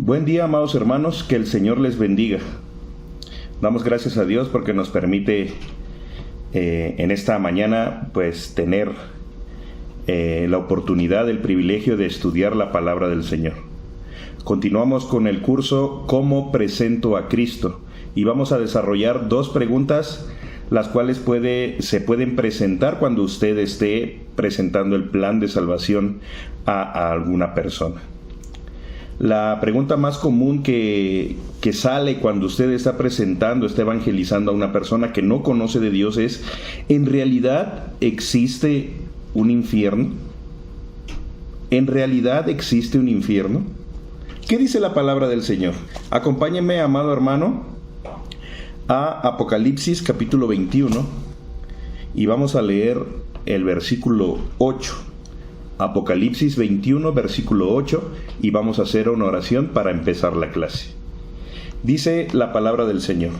Buen día, amados hermanos, que el Señor les bendiga. Damos gracias a Dios porque nos permite en esta mañana pues tener la oportunidad, el privilegio de estudiar la palabra del Señor. Continuamos con el curso ¿Cómo presento a Cristo? Y vamos a desarrollar dos preguntas, las cuales se pueden presentar cuando usted esté presentando el plan de salvación a alguna persona. La pregunta más común que sale cuando usted está evangelizando a una persona que no conoce de Dios es: ¿en realidad existe un infierno? ¿En realidad existe un infierno? ¿Qué dice la palabra del Señor? Acompáñeme, amado hermano, a Apocalipsis capítulo 21 y vamos a leer el versículo 8. Apocalipsis 21, versículo 8, y vamos a hacer una oración para empezar la clase. Dice la palabra del Señor,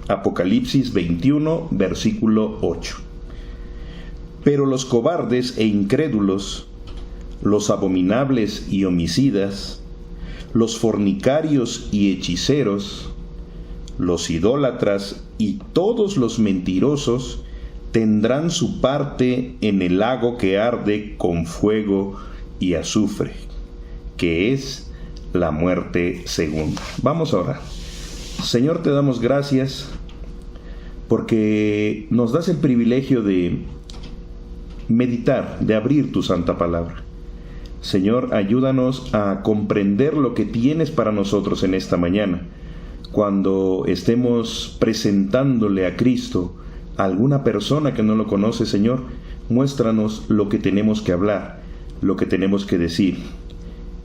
Apocalipsis 21, versículo 8. Pero los cobardes e incrédulos, los abominables y homicidas, los fornicarios y hechiceros, los idólatras y todos los mentirosos tendrán su parte en el lago que arde con fuego y azufre, que es la muerte segunda. Vamos a orar. Señor, te damos gracias porque nos das el privilegio de meditar, de abrir tu santa palabra. Señor, ayúdanos a comprender lo que tienes para nosotros en esta mañana, cuando estemos presentándole a Cristo a alguna persona que no lo conoce. Señor, muéstranos lo que tenemos que hablar, lo que tenemos que decir,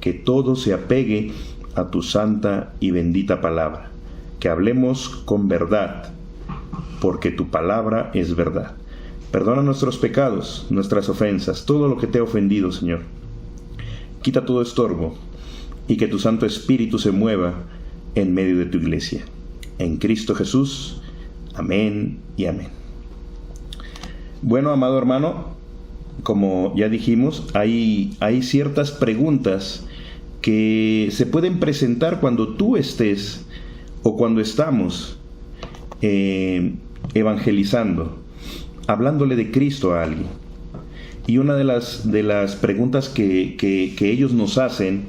que todo se apegue a tu santa y bendita palabra, que hablemos con verdad, porque tu palabra es verdad. Perdona nuestros pecados, nuestras ofensas, todo lo que te ha ofendido, Señor. Quita todo estorbo y que tu Santo Espíritu se mueva en medio de tu iglesia. En Cristo Jesús. Amén y amén. Bueno, amado hermano, como ya dijimos, hay ciertas preguntas que se pueden presentar cuando tú estés o cuando estamos evangelizando, hablándole de Cristo a alguien. Y una de las preguntas que ellos nos hacen,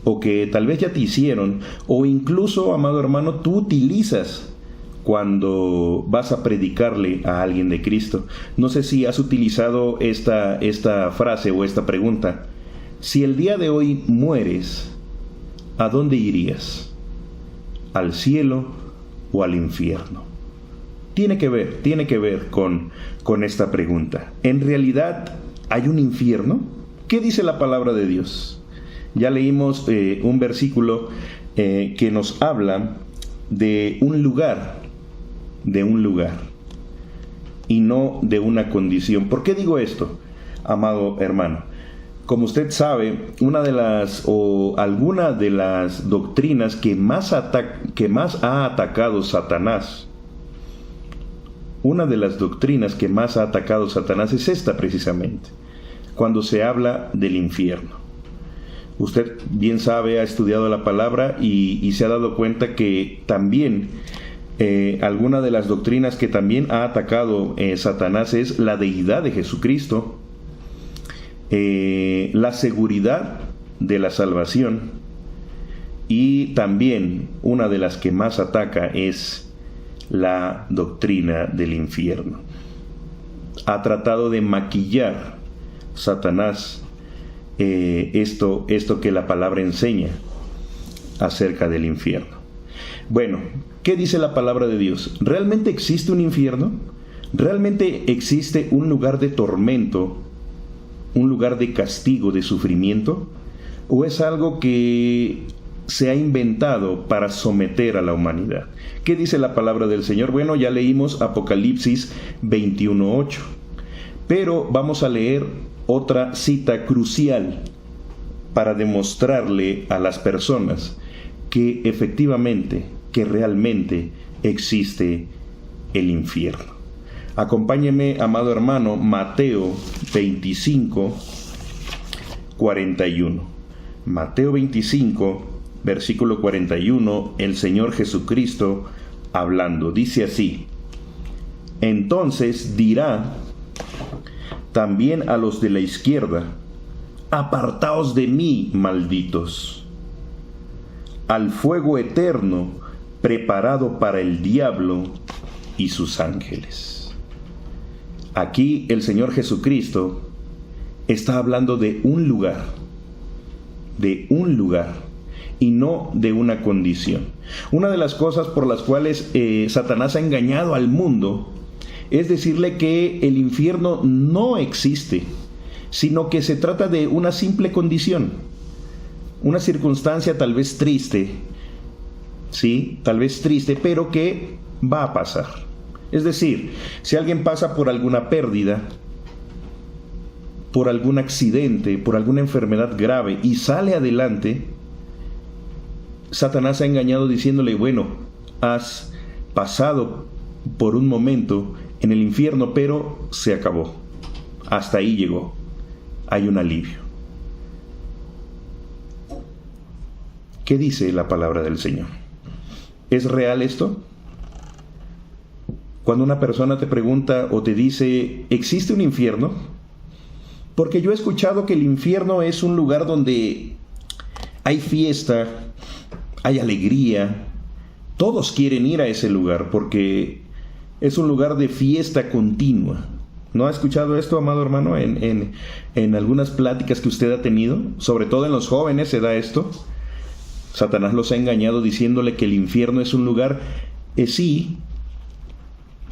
o que tal vez ya te hicieron, o incluso, amado hermano, tú utilizas cuando vas a predicarle a alguien de Cristo. No sé si has utilizado esta frase o esta pregunta. Si el día de hoy mueres, ¿a dónde irías? ¿Al cielo o al infierno? Tiene que ver con esta pregunta. ¿En realidad hay un infierno? ¿Qué dice la palabra de Dios? Ya leímos un versículo que nos habla de un lugar y no de una condición. ¿Por qué digo esto, amado hermano? Como usted sabe, alguna de las doctrinas que más ha atacado Satanás, una de las doctrinas que más ha atacado Satanás es esta precisamente, cuando se habla del infierno. Usted bien sabe, ha estudiado la palabra y se ha dado cuenta que también alguna de las doctrinas que también ha atacado Satanás es la deidad de Jesucristo, la seguridad de la salvación, y también una de las que más ataca es la doctrina del infierno. Ha tratado de maquillar Satanás esto que la palabra enseña acerca del infierno. Bueno, ¿qué dice la palabra de Dios? ¿Realmente existe un infierno? ¿Realmente existe un lugar de tormento, un lugar de castigo, de sufrimiento? ¿O es algo que se ha inventado para someter a la humanidad? ¿Qué dice la palabra del Señor? Bueno, ya leímos Apocalipsis 21:8, pero vamos a leer otra cita crucial para demostrarle a las personas que efectivamente, que realmente existe el infierno. Acompáñeme, amado hermano, Mateo 25, 41. Mateo 25, versículo 41, el Señor Jesucristo hablando. Dice así: entonces dirá también a los de la izquierda: apartaos de mí, malditos, al fuego eterno preparado para el diablo y sus ángeles. Aquí el Señor Jesucristo está hablando de un lugar, y no de una condición. Una de las cosas por las cuales Satanás ha engañado al mundo es decirle que el infierno no existe, sino que se trata de una simple condición, una circunstancia tal vez triste, ¿sí? Tal vez triste, pero que va a pasar. Es decir, si alguien pasa por alguna pérdida, por algún accidente, por alguna enfermedad grave y sale adelante, Satanás ha engañado diciéndole: bueno, has pasado por un momento en el infierno, pero se acabó. Hasta ahí llegó. Hay un alivio. ¿Qué dice la palabra del Señor? ¿Es real esto? Cuando una persona te pregunta o te dice: ¿existe un infierno? Porque yo he escuchado que el infierno es un lugar donde hay fiesta, hay alegría. Todos quieren ir a ese lugar porque es un lugar de fiesta continua. ¿No ha escuchado esto, amado hermano, en algunas pláticas que usted ha tenido? Sobre todo en los jóvenes se da esto. Satanás los ha engañado diciéndole que el infierno es un lugar, sí,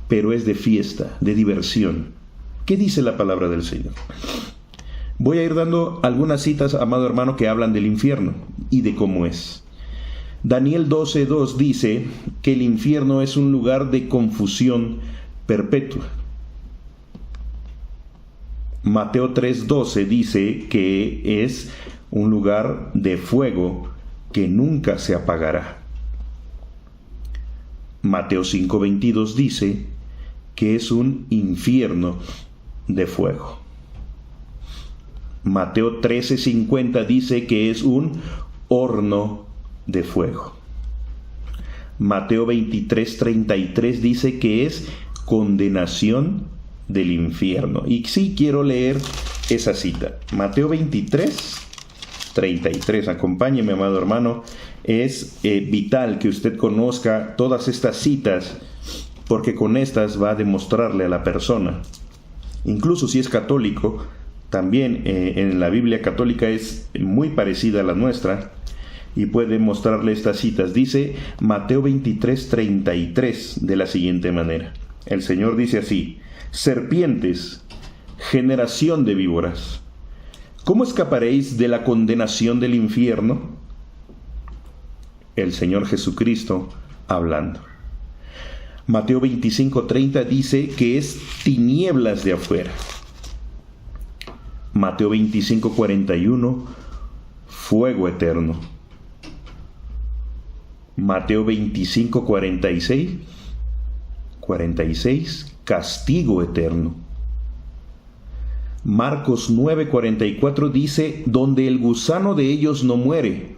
pero es de fiesta, de diversión. ¿Qué dice la palabra del Señor? Voy a ir dando algunas citas, amado hermano, que hablan del infierno y de cómo es. Daniel 12:2 dice que el infierno es un lugar de confusión perpetua. Mateo 3:12 dice que es un lugar de fuego que nunca se apagará. Mateo 5:22 dice que es un infierno de fuego. Mateo 13:50 dice que es un horno de fuego. Mateo 23:33 dice que es condenación del infierno. Y sí quiero leer esa cita. Mateo 23:33. Acompáñeme, amado hermano. Es vital que usted conozca todas estas citas, porque con estas va a demostrarle a la persona, incluso si es católico, también en la Biblia católica es muy parecida a la nuestra, y puede mostrarle estas citas. Dice Mateo 23:33 de la siguiente manera. El Señor dice así: serpientes, generación de víboras, ¿cómo escaparéis de la condenación del infierno? El Señor Jesucristo hablando. Mateo 25:30 dice que es tinieblas de afuera. Mateo 25:41, fuego eterno. Mateo 25:46, castigo eterno. Marcos 9:44 dice: donde el gusano de ellos no muere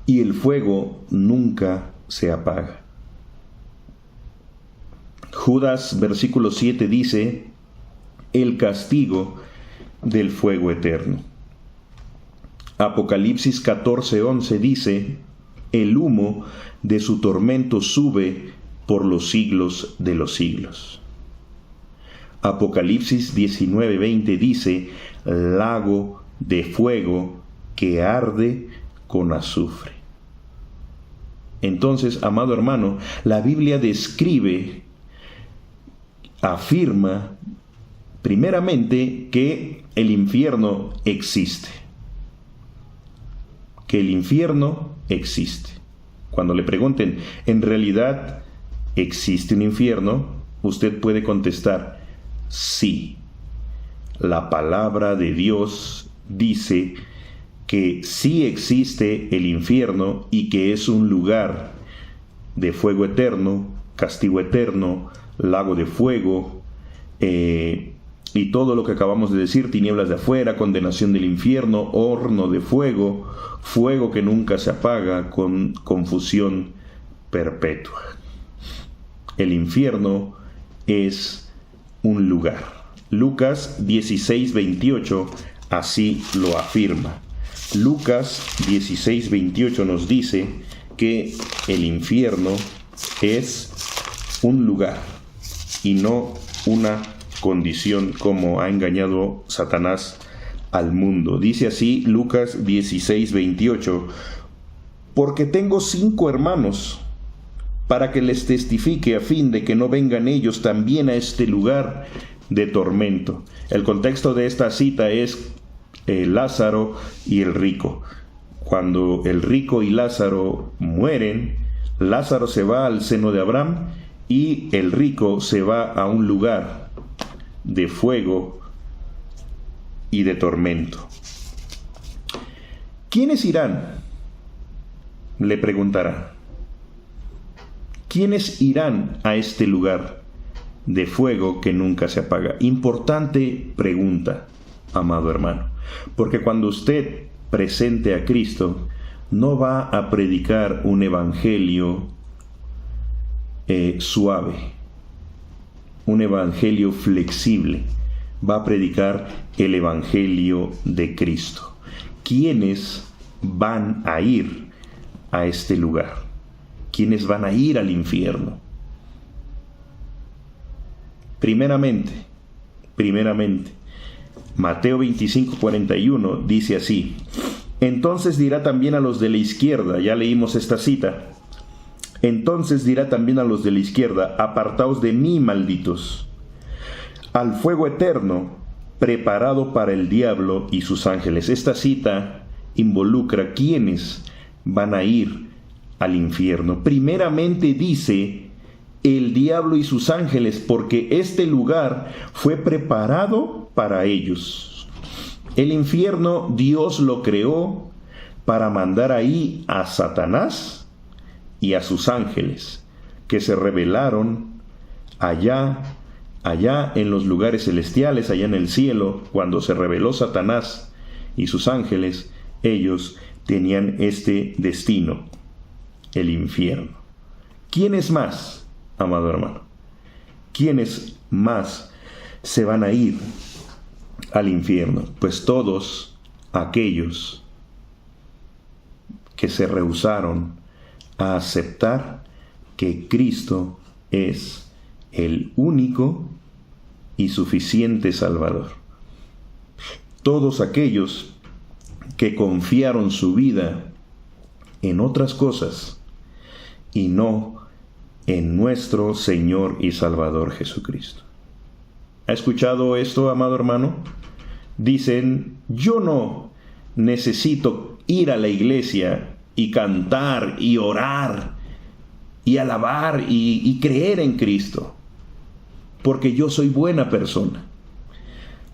y el fuego nunca se apaga. Judas versículo 7 dice: el castigo del fuego eterno. Apocalipsis 14:11 dice: el humo de su tormento sube por los siglos de los siglos. Apocalipsis 19:20 dice: lago de fuego que arde con azufre. Entonces, amado hermano, la Biblia describe, afirma, primeramente, que el infierno existe. Que el infierno existe. Cuando le pregunten, ¿en realidad existe un infierno?, usted puede contestar: sí. La palabra de Dios dice que sí existe el infierno y que es un lugar de fuego eterno, castigo eterno, lago de fuego, y y todo lo que acabamos de decir, tinieblas de afuera, condenación del infierno, horno de fuego, fuego que nunca se apaga, con confusión perpetua. El infierno es un lugar. Lucas 16:28 así lo afirma. Lucas 16:28 nos dice que el infierno es un lugar y no una condición, como ha engañado Satanás al mundo. Dice así Lucas 16:28: porque tengo 5 hermanos, para que les testifique, a fin de que no vengan ellos también a este lugar de tormento. El contexto de esta cita es Lázaro y el rico. Cuando el rico y Lázaro mueren, Lázaro se va al seno de Abraham y el rico se va a un lugar de fuego y de tormento. ¿Quiénes irán?, le preguntará. ¿Quiénes irán a este lugar de fuego que nunca se apaga? Importante pregunta, amado hermano, porque cuando usted presente a Cristo, no va a predicar un evangelio suave, un evangelio flexible. Va a predicar el evangelio de Cristo. ¿Quiénes van a ir a este lugar? ¿Quiénes van a ir al infierno? Primeramente, Mateo 25:41 dice así: entonces dirá también a los de la izquierda, ya leímos esta cita, entonces dirá también a los de la izquierda: apartaos de mí, malditos, al fuego eterno preparado para el diablo y sus ángeles. Esta cita involucra quiénes van a ir al infierno. Primeramente dice el diablo y sus ángeles, porque este lugar fue preparado para ellos. El infierno Dios lo creó para mandar ahí a Satanás y a sus ángeles, que se rebelaron allá en los lugares celestiales, allá en el cielo. Cuando se rebeló Satanás y sus ángeles, ellos tenían este destino, el infierno. ¿Quiénes más, amado hermano? ¿Quiénes más se van a ir al infierno? Pues todos aquellos que se rehusaron a aceptar que Cristo es el único y suficiente Salvador. Todos aquellos que confiaron su vida en otras cosas y no en nuestro Señor y Salvador Jesucristo. ¿Ha escuchado esto, amado hermano? Dicen: yo no necesito ir a la iglesia y cantar y orar y alabar y creer en Cristo, porque yo soy buena persona.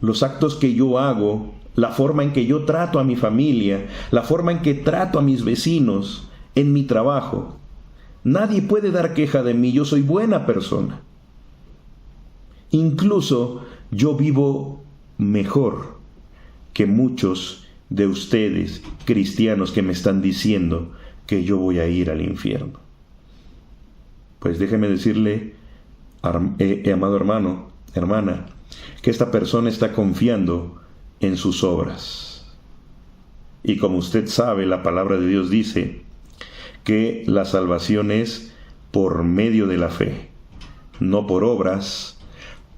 Los actos que yo hago, la forma en que yo trato a mi familia, la forma en que trato a mis vecinos, en mi trabajo, nadie puede dar queja de mí. Yo soy buena persona. Incluso yo vivo mejor que muchos de ustedes, cristianos, que me están diciendo que yo voy a ir al infierno. Pues déjeme decirle, amado hermano, hermana, que esta persona está confiando en sus obras. Y como usted sabe, la palabra de Dios dice que la salvación es por medio de la fe, no por obras,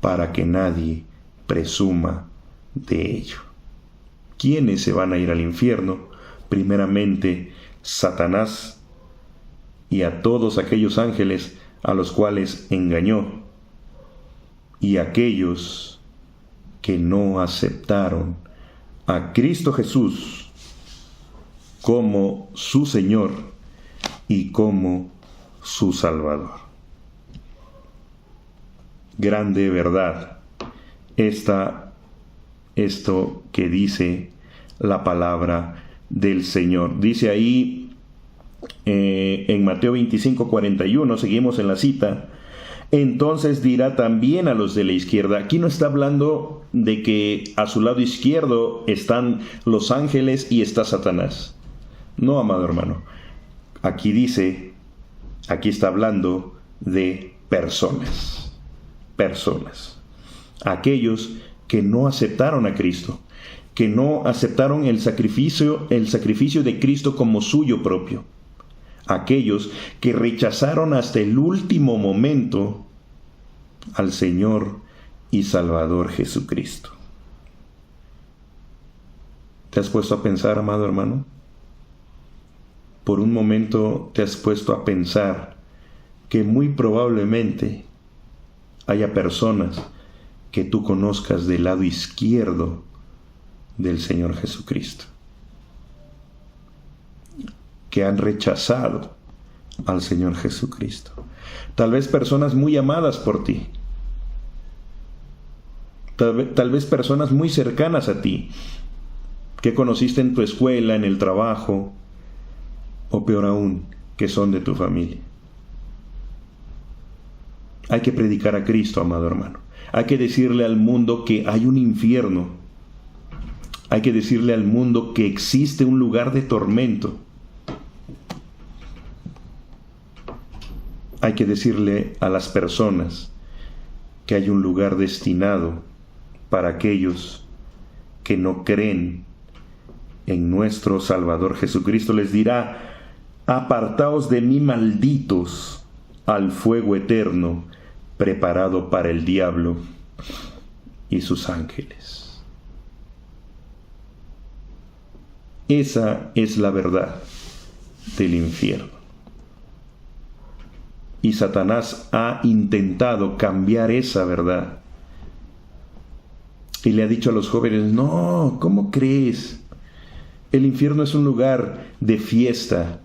para que nadie presuma de ello. ¿Quiénes se van a ir al infierno? Primeramente, Satanás y a todos aquellos ángeles a los cuales engañó, y aquellos que no aceptaron a Cristo Jesús como su Señor y como su Salvador. Grande verdad esto que dice la palabra del Señor. Dice ahí en Mateo 25:41, seguimos en la cita: entonces dirá también a los de la izquierda. Aquí no está hablando de que a su lado izquierdo están los ángeles y está Satanás. No, amado hermano. Aquí está hablando de personas. Personas. Aquellos que no aceptaron a Cristo, que no aceptaron el sacrificio de Cristo como suyo propio. Aquellos que rechazaron hasta el último momento al Señor y Salvador Jesucristo. ¿Te has puesto a pensar, amado hermano? Por un momento te has puesto a pensar que muy probablemente haya personas que tú conozcas del lado izquierdo del Señor Jesucristo, que han rechazado al Señor Jesucristo. Tal vez personas muy amadas por ti. Tal vez personas muy cercanas a ti, que conociste en tu escuela, en el trabajo, o peor aún, que son de tu familia. Hay que predicar a Cristo, amado hermano. Hay que decirle al mundo que hay un infierno. Hay que decirle al mundo que existe un lugar de tormento. Hay que decirle a las personas que hay un lugar destinado para aquellos que no creen en nuestro Salvador Jesucristo. Les dirá: apartaos de mí, malditos, al fuego eterno preparado para el diablo y sus ángeles. Esa es la verdad del infierno. Y Satanás ha intentado cambiar esa verdad. Y le ha dicho a los jóvenes: no, ¿cómo crees? El infierno es un lugar de fiesta.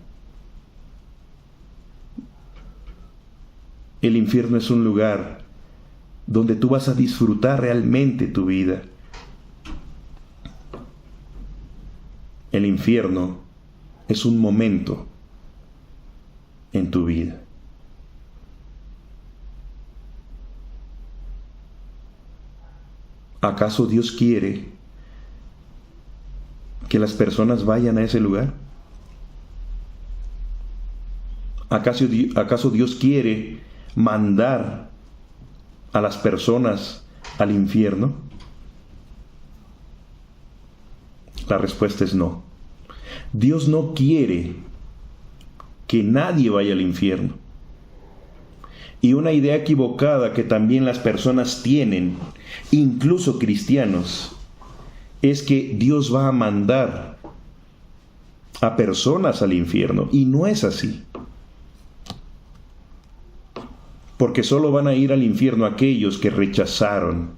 El infierno es un lugar donde tú vas a disfrutar realmente tu vida. El infierno es un momento en tu vida. ¿Acaso Dios quiere que las personas vayan a ese lugar? ¿Acaso Dios quiere mandar a las personas al infierno? La respuesta es no. Dios no quiere que nadie vaya al infierno. Y una idea equivocada que también las personas tienen, incluso cristianos, es que Dios va a mandar a personas al infierno. Y no es así. Porque solo van a ir al infierno aquellos que rechazaron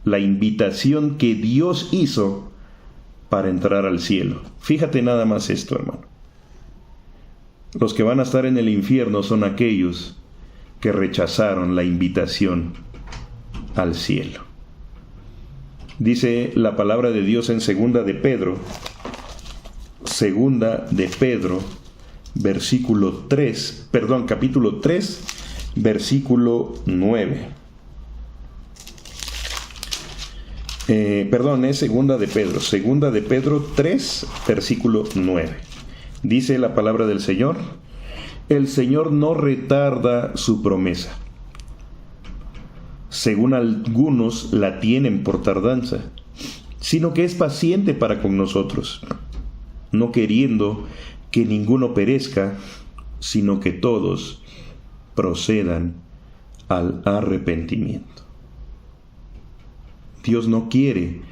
la invitación que Dios hizo para entrar al cielo. Fíjate nada más esto, hermano. Los que van a estar en el infierno son aquellos que rechazaron la invitación al cielo. Dice la palabra de Dios en segunda de Pedro, capítulo 3, versículo 9. Es segunda de Pedro 3, versículo 9. Dice la palabra del Señor: el Señor no retarda su promesa, según algunos la tienen por tardanza, sino que es paciente para con nosotros, no queriendo que ninguno perezca, sino que todos procedan al arrepentimiento. Dios no quiere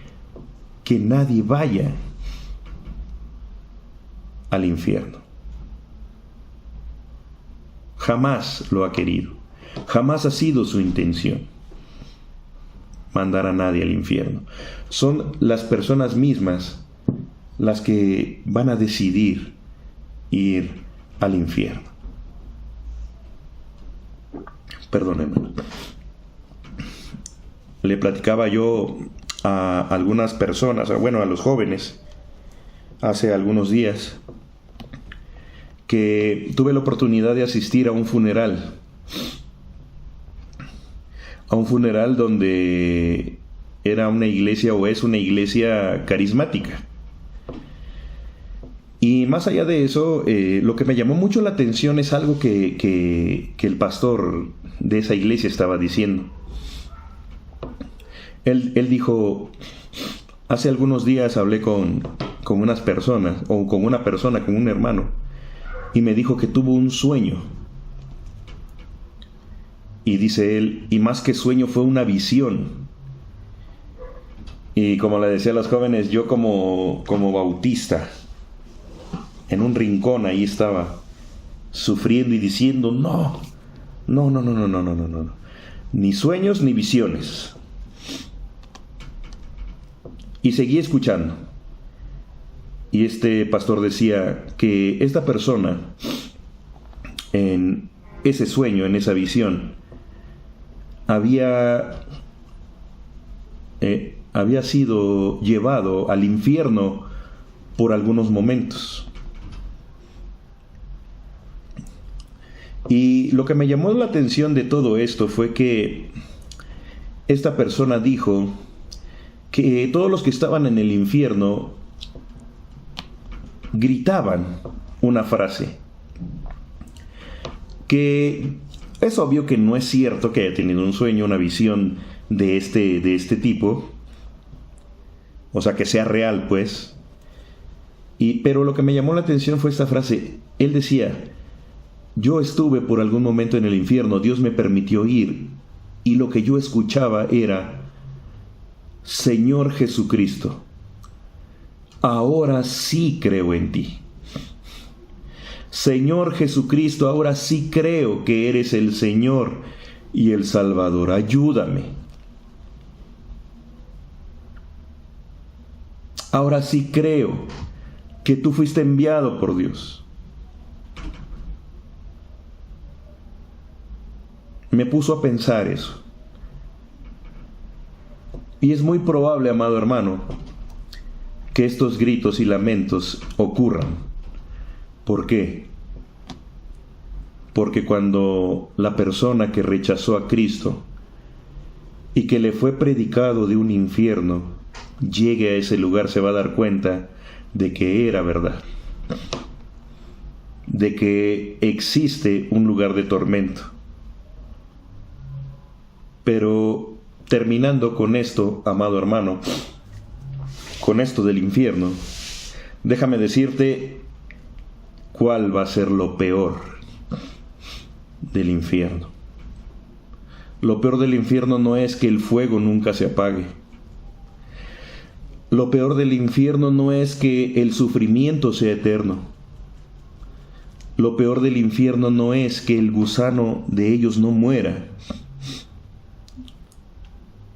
que nadie vaya al infierno. Jamás lo ha querido. Jamás ha sido su intención mandar a nadie al infierno. Son las personas mismas las que van a decidir ir al infierno. Perdónenme. Le platicaba yo a algunas personas, a los jóvenes, hace algunos días, que tuve la oportunidad de asistir a un funeral a un funeral donde era una iglesia o es una iglesia carismática. Y más allá de eso, lo que me llamó mucho la atención es algo que el pastor de esa iglesia estaba diciendo. Él dijo: hace algunos días hablé con unas personas, o con una persona, con un hermano, y me dijo que tuvo un sueño. Y dice él, y más que sueño fue una visión. Y como le decía a los jóvenes, yo como bautista, en un rincón ahí estaba, sufriendo y diciendo, no, ni sueños ni visiones. Y seguí escuchando. Y este pastor decía que esta persona, en ese sueño, en esa visión, había sido llevado al infierno por algunos momentos. Y lo que me llamó la atención de todo esto fue que esta persona dijo que todos los que estaban en el infierno gritaban una frase, que es obvio que no es cierto que haya tenido un sueño, una visión de este tipo, o sea, que sea real, pues. Pero lo que me llamó la atención fue esta frase. Él decía: yo estuve por algún momento en el infierno, Dios me permitió ir, y lo que yo escuchaba era: Señor Jesucristo, ahora sí creo en ti. Señor Jesucristo, ahora sí creo que eres el Señor y el Salvador. Ayúdame. Ahora sí creo que tú fuiste enviado por Dios. Me puso a pensar eso. Y es muy probable, amado hermano, que estos gritos y lamentos ocurran. ¿Por qué? Porque cuando la persona que rechazó a Cristo y que le fue predicado de un infierno llegue a ese lugar, se va a dar cuenta de que era verdad, de que existe un lugar de tormento. Pero terminando con esto, amado hermano, con esto del infierno, déjame decirte cuál va a ser lo peor del infierno. Lo peor del infierno no es que el fuego nunca se apague. Lo peor del infierno no es que el sufrimiento sea eterno. Lo peor del infierno no es que el gusano de ellos no muera.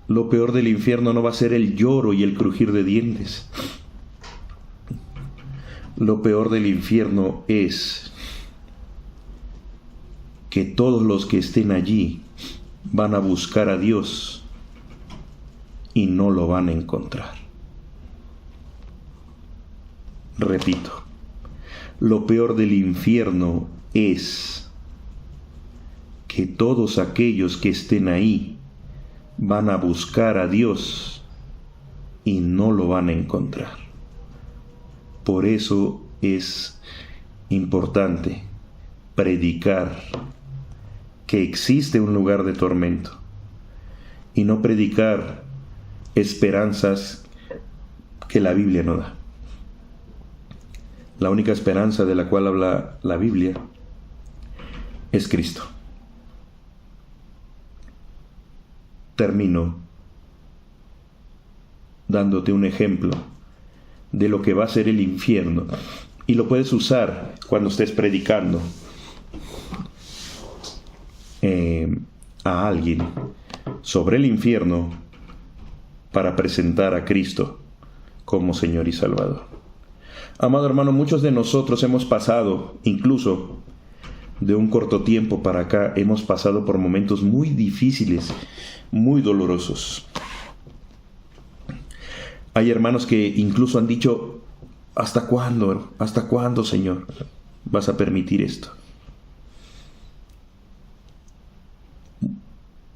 Lo peor del infierno no va a ser el lloro y el crujir de dientes. Lo peor del infierno es que todos los que estén allí van a buscar a Dios y no lo van a encontrar. Repito, lo peor del infierno es que todos aquellos que estén ahí van a buscar a Dios y no lo van a encontrar. Por eso es importante predicar que existe un lugar de tormento y no predicar esperanzas que la Biblia no da. La única esperanza de la cual habla la Biblia es Cristo. Termino dándote un ejemplo de lo que va a ser el infierno, y lo puedes usar cuando estés predicando a alguien sobre el infierno para presentar a Cristo como Señor y Salvador. Amado hermano, muchos de nosotros hemos pasado, incluso de un corto tiempo para acá, hemos pasado por momentos muy difíciles, muy dolorosos. Hay hermanos que incluso han dicho: ¿hasta cuándo? ¿Hasta cuándo, Señor, vas a permitir esto?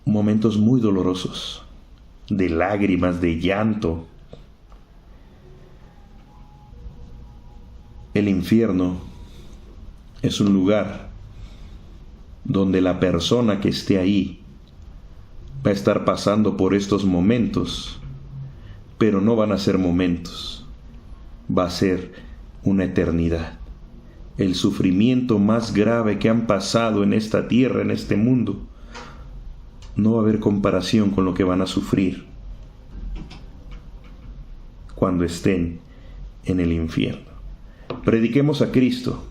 momentos muy dolorosos, de lágrimas, de llanto. El infierno es un lugar donde la persona que esté ahí va a estar pasando por estos momentos, pero no van a ser momentos, va a ser una eternidad. El sufrimiento más grave que han pasado en esta tierra, en este mundo, no va a haber comparación con lo que van a sufrir cuando estén en el infierno. Prediquemos a Cristo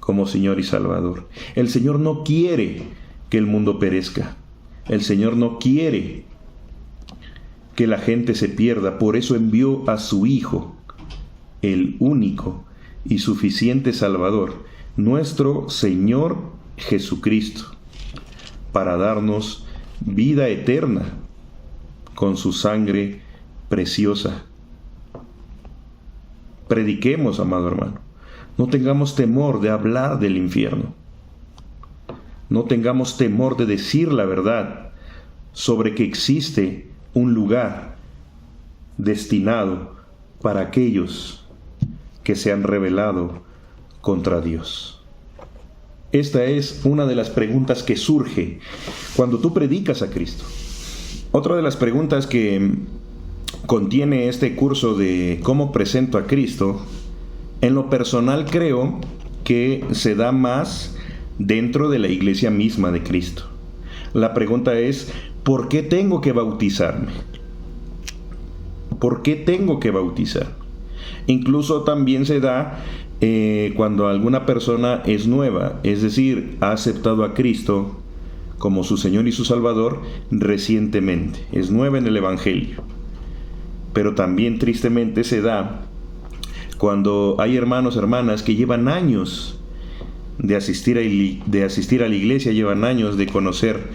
como Señor y Salvador. El Señor no quiere que el mundo perezca. El Señor no quiere que la gente se pierda. Por eso envió a su Hijo, el único y suficiente Salvador, nuestro Señor Jesucristo, para darnos vida eterna con su sangre preciosa. Prediquemos, amado hermano. No tengamos temor de hablar del infierno. No tengamos temor de decir la verdad sobre que existe un lugar destinado para aquellos que se han rebelado contra Dios. Esta es una de las preguntas que surge cuando tú predicas a Cristo. Otra de las preguntas que contiene este curso de cómo presento a Cristo, en lo personal creo que se da más dentro de la iglesia misma de Cristo. La pregunta es, ¿por qué tengo que bautizarme? ¿Por qué tengo que bautizar? Incluso también se da cuando alguna persona es nueva, es decir, ha aceptado a Cristo como su Señor y su Salvador recientemente, es nueva en el Evangelio. Pero también tristemente se da cuando hay hermanos, hermanas que llevan años de asistir a la iglesia, llevan años de conocer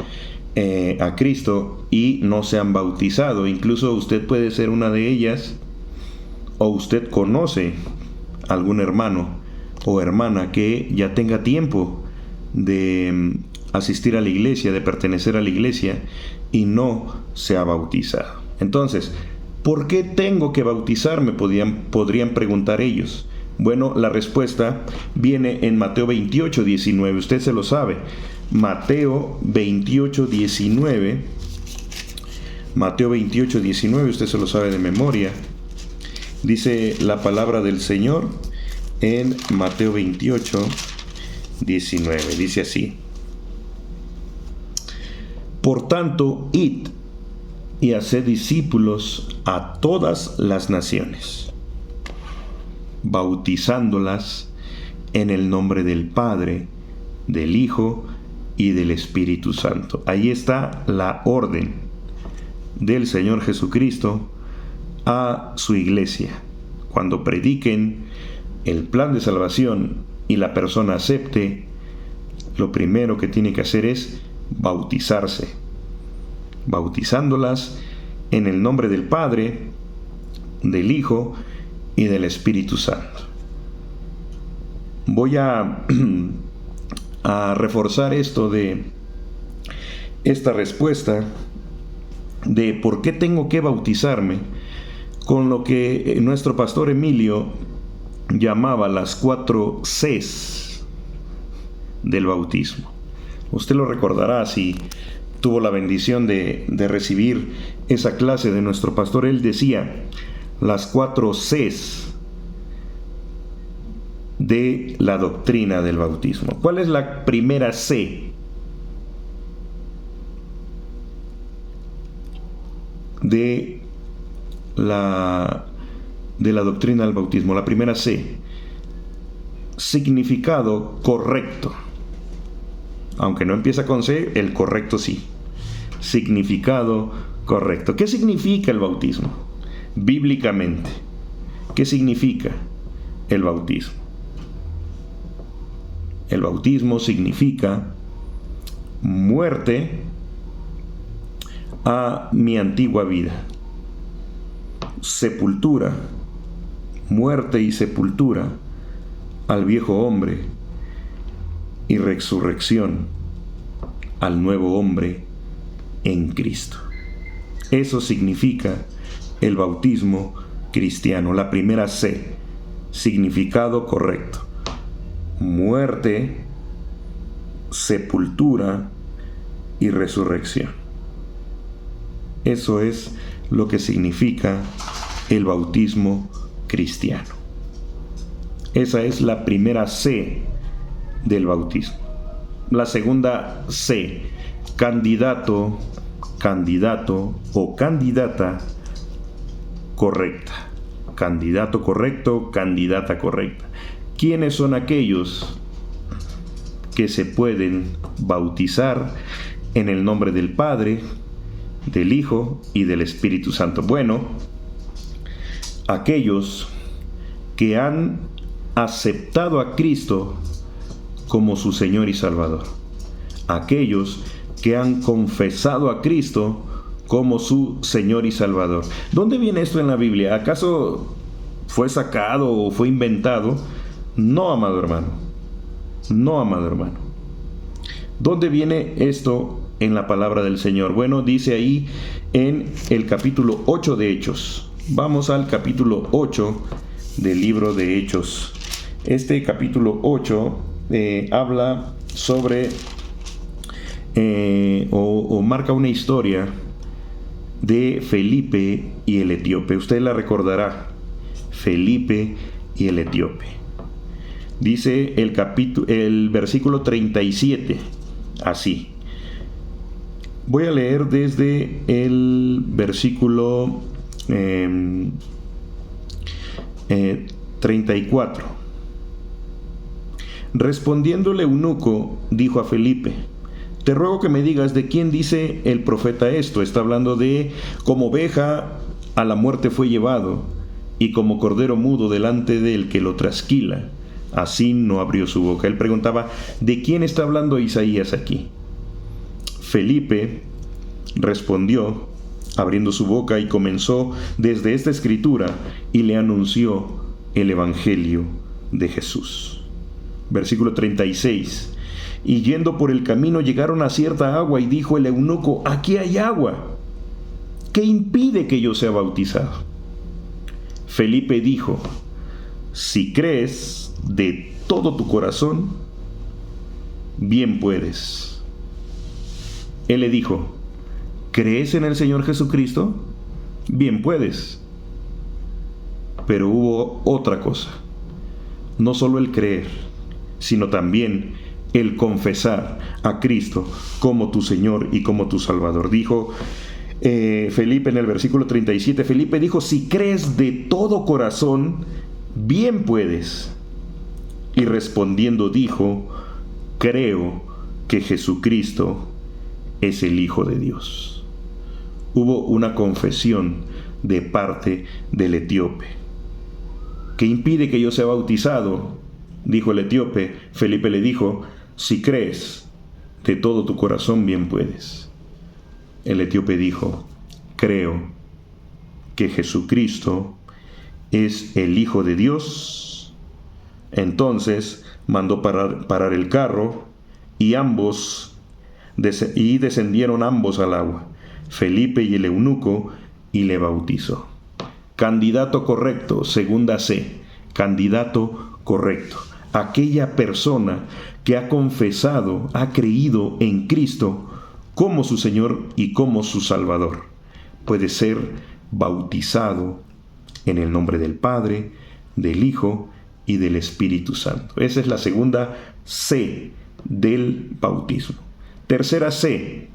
a Cristo y no se han bautizado. Incluso usted puede ser una de ellas, o usted conoce algún hermano o hermana que ya tenga tiempo de asistir a la iglesia, de pertenecer a la iglesia y no se ha bautizado. Entonces, ¿por qué tengo que bautizarme? Podrían preguntar ellos. Bueno, la respuesta viene en Mateo 28, 19. Usted se lo sabe. Mateo 28, 19. Mateo 28, 19. Usted se lo sabe de memoria. Dice la palabra del Señor en Mateo 28, 19. Dice así: Por tanto, id y haced discípulos a todas las naciones, bautizándolas en el nombre del Padre, del Hijo y del Espíritu Santo. Ahí está la orden del Señor Jesucristo a su iglesia. Cuando prediquen el plan de salvación y la persona acepte, lo primero que tiene que hacer es bautizarse, bautizándolas en el nombre del Padre, del Hijo y del Espíritu Santo. Voy a reforzar esto de esta respuesta de por qué tengo que bautizarme con lo que nuestro pastor Emilio llamaba las 4 Cs del bautismo. Usted lo recordará si tuvo la bendición de recibir esa clase de nuestro pastor. Él decía las 4 Cs de la doctrina del bautismo. ¿Cuál es la primera C de la doctrina del bautismo? La primera C: significado correcto. Aunque no empieza con C, el correcto sí. Significado correcto. ¿Qué significa el bautismo? Bíblicamente, ¿qué significa el bautismo? El bautismo significa muerte a mi antigua vida, sepultura, muerte y sepultura al viejo hombre y resurrección al nuevo hombre en Cristo. Eso significa el bautismo cristiano. La primera C, significado correcto: muerte, sepultura y resurrección. Eso es lo que significa el bautismo cristiano. Esa es la primera C del bautismo. La segunda C, candidato o candidata correcta. Candidato correcto, candidata correcta. ¿Quiénes son aquellos que se pueden bautizar en el nombre del Padre, del Hijo y del Espíritu Santo? Bueno, aquellos que han aceptado a Cristo como su Señor y Salvador. Aquellos que han confesado a Cristo como su Señor y Salvador. ¿Dónde viene esto en la Biblia? ¿Acaso fue sacado o fue inventado? No, amado hermano. No, amado hermano. ¿Dónde viene esto en la palabra del Señor? Bueno, dice ahí en el capítulo 8 de Hechos. Vamos al capítulo 8 del libro de Hechos. Este capítulo 8 habla sobre o marca una historia de Felipe y el etíope. Usted la recordará, Felipe y el etíope. Dice el versículo 37, así. Voy a leer desde el versículo 34. Respondiendo el eunuco, dijo a Felipe: te ruego que me digas de quién dice el profeta esto. Está hablando de como oveja a la muerte fue llevado, y como cordero mudo delante del que lo trasquila, así no abrió su boca. Él preguntaba: ¿de quién está hablando Isaías aquí? Felipe respondió, abriendo su boca, y comenzó desde esta escritura, y le anunció el evangelio de Jesús. Versículo 36. Y yendo por el camino llegaron a cierta agua, y dijo el eunuco: aquí hay agua, ¿qué impide que yo sea bautizado? Felipe dijo: si crees de todo tu corazón, bien puedes. Él le dijo: ¿crees en el Señor Jesucristo? Bien puedes. Pero hubo otra cosa: no solo el creer, sino también el confesar a Cristo como tu Señor y como tu Salvador. Dijo Felipe en el versículo 37, Felipe dijo: si crees de todo corazón, bien puedes. Y respondiendo dijo: creo que Jesucristo es el Hijo de Dios. Hubo una confesión de parte del etíope. ¿Qué impide que yo sea bautizado? Dijo el etíope. Felipe le dijo: si crees de todo tu corazón, bien puedes. El etíope dijo: creo que Jesucristo es el Hijo de Dios. Entonces mandó parar el carro, y descendieron ambos al agua, Felipe y el eunuco, y le bautizó. Candidato correcto, segunda C, candidato correcto. Aquella persona que ha confesado, ha creído en Cristo como su Señor y como su Salvador, puede ser bautizado en el nombre del Padre, del Hijo y del Espíritu Santo. Esa es la segunda C del bautismo. Tercera C,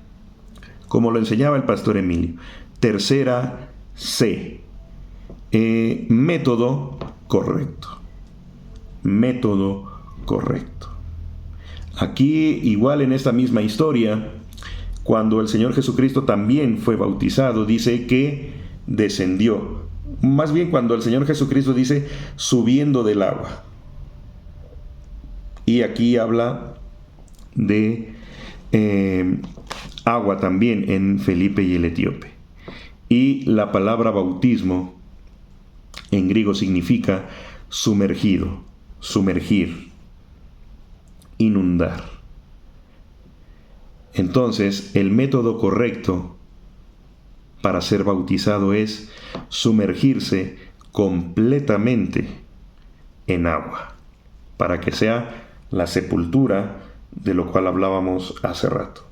como lo enseñaba el pastor Emilio. Tercera C, método correcto. Método correcto. Aquí, igual en esta misma historia, cuando el Señor Jesucristo también fue bautizado, dice que descendió. Más bien, cuando el Señor Jesucristo dice subiendo del agua. Y aquí habla de agua también en Felipe y el etíope. Y la palabra bautismo en griego significa sumergido, sumergir, inundar. Entonces, el método correcto para ser bautizado es sumergirse completamente en agua, para que sea la sepultura de lo cual hablábamos hace rato.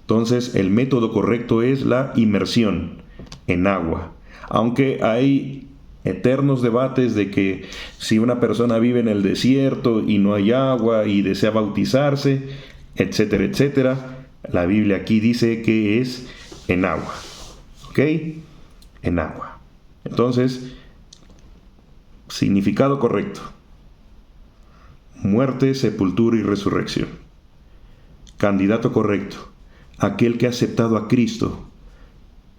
Entonces, el método correcto es la inmersión en agua, aunque hay eternos debates de que si una persona vive en el desierto y no hay agua y desea bautizarse, etcétera, etcétera. La Biblia aquí dice que es en agua, ¿ok? En agua. Entonces, significado correcto: muerte, sepultura y resurrección. Candidato correcto: aquel que ha aceptado a Cristo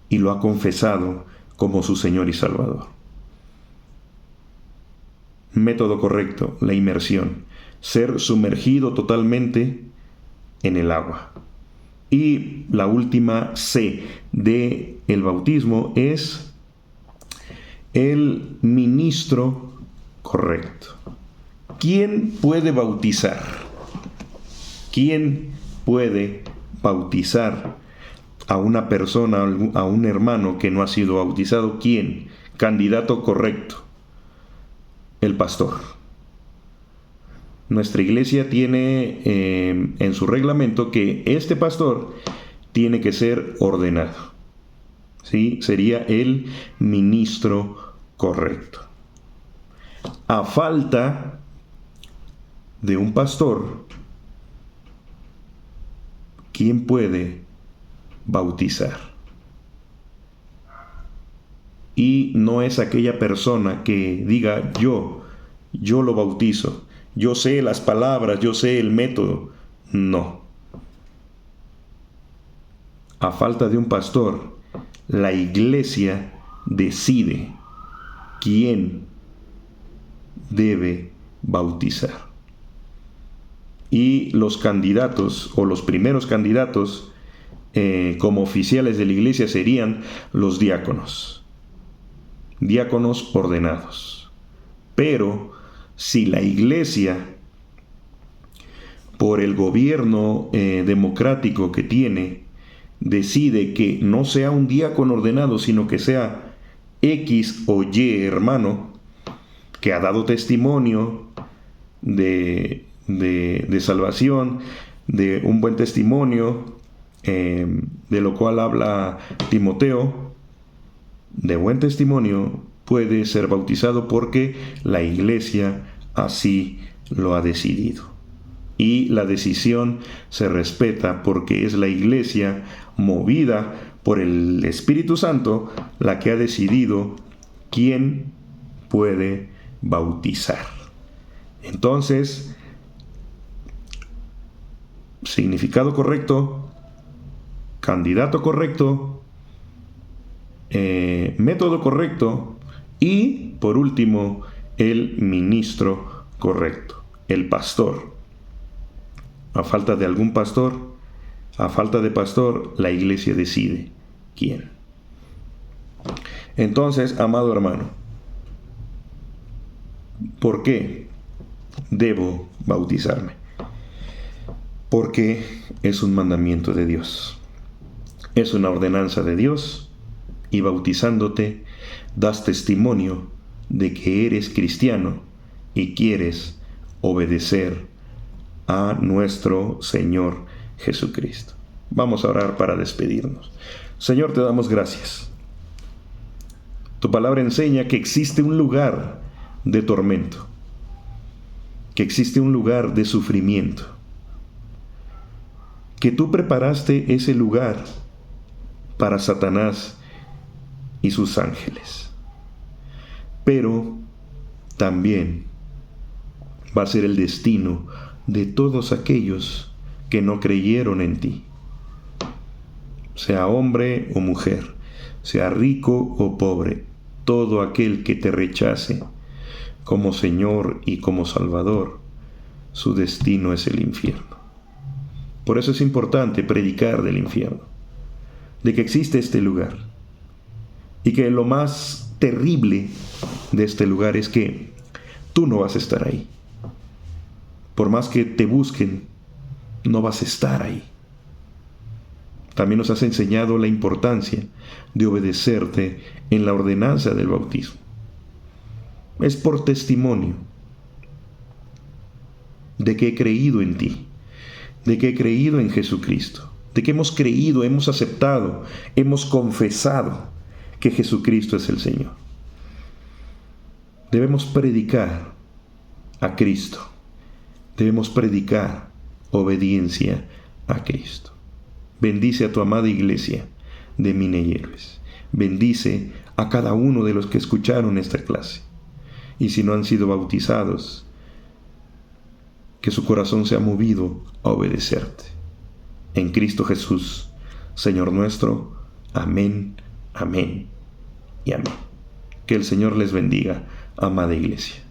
y lo ha confesado como su Señor y Salvador. Método correcto: la inmersión, ser sumergido totalmente en el agua. Y la última C de el bautismo es el ministro correcto. ¿Quién puede bautizar? ¿Quién puede bautizar a una persona, a un hermano que no ha sido bautizado? ¿Quién? Candidato correcto: el pastor. Nuestra iglesia tiene en su reglamento que este pastor tiene que ser ordenado. ¿Sí? Sería el ministro correcto. A falta de un pastor, ¿quién puede bautizar? Y no es aquella persona que diga yo lo bautizo, yo sé las palabras, yo sé el método. No. A falta de un pastor, la iglesia decide quién debe bautizar. Y los candidatos, o los primeros candidatos como oficiales de la iglesia, serían los diáconos ordenados. Pero si la iglesia, por el gobierno democrático que tiene, decide que no sea un diácono ordenado, sino que sea X o Y hermano que ha dado testimonio de salvación, de un buen testimonio, de lo cual habla Timoteo, de buen testimonio, puede ser bautizado porque la iglesia así lo ha decidido. Y la decisión se respeta porque es la iglesia, movida por el Espíritu Santo, la que ha decidido quién puede bautizar. Entonces, significado correcto, candidato correcto, método correcto y, por último, el ministro correcto, el pastor. A falta de algún pastor, a falta de pastor, la iglesia decide quién. Entonces, amado hermano, ¿por qué debo bautizarme? Porque es un mandamiento de Dios, es una ordenanza de Dios, y bautizándote das testimonio de que eres cristiano y quieres obedecer a nuestro Señor Jesucristo. Vamos a orar para despedirnos. Señor, te damos gracias. Tu palabra enseña que existe un lugar de tormento, que existe un lugar de sufrimiento, que tú preparaste ese lugar para Satanás y sus ángeles. Pero también va a ser el destino de todos aquellos que no creyeron en ti, sea hombre o mujer, sea rico o pobre, todo aquel que te rechace como Señor y como Salvador, su destino es el infierno. Por eso es importante predicar del infierno, de que existe este lugar, y que lo más terrible de este lugar es que tú no vas a estar ahí. Por más que te busquen, no vas a estar ahí. También nos has enseñado la importancia de obedecerte en la ordenanza del bautismo. Es por testimonio de que he creído en ti, de que he creído en Jesucristo, de que hemos creído, hemos aceptado, hemos confesado que Jesucristo es el Señor. Debemos predicar a Cristo. Debemos predicar obediencia a Cristo. Bendice a tu amada iglesia de Mina y Héroes. Bendice a cada uno de los que escucharon esta clase. Y si no han sido bautizados, que su corazón sea movido a obedecerte. En Cristo Jesús, Señor nuestro. Amén, amén y amén. Que el Señor les bendiga, amada iglesia.